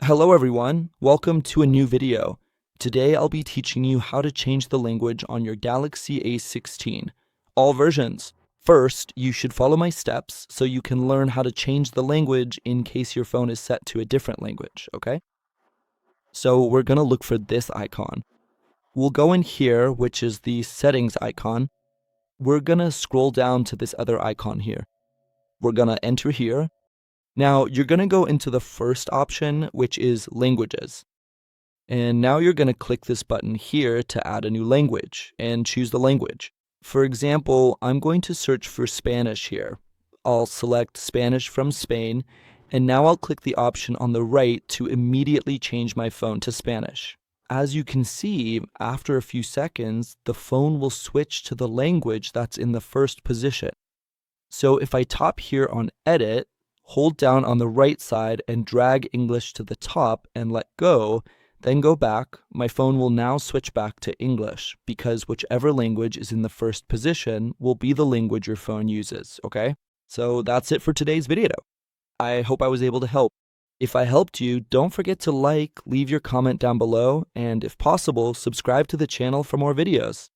Hello everyone, welcome to a new video. Today I'll be teaching you how to change the language on your Galaxy A16, all versions. First, you should follow my steps so you can learn how to change the language in case your phone is set to a different language, okay? So we're gonna look for this icon. We'll go in here, which is the settings icon. We're gonna scroll down to this other icon here. We're gonna enter here. Now you're gonna go into the first option, which is languages. And now you're going to click this button here to add a new language and choose the language. For example, I'm going to search for Spanish here. I'll select Spanish from Spain, and now I'll click the option on the right to immediately change my phone to Spanish. As you can see, after a few seconds, the phone will switch to the language that's in the first position. So if I tap here on Edit, hold down on the right side and drag English to the top and let go, then go back, my phone will now switch back to English because whichever language is in the first position will be the language your phone uses, okay? So that's it for today's video. I hope I was able to help. If I helped you, don't forget to like, leave your comment down below, and if possible, subscribe to the channel for more videos.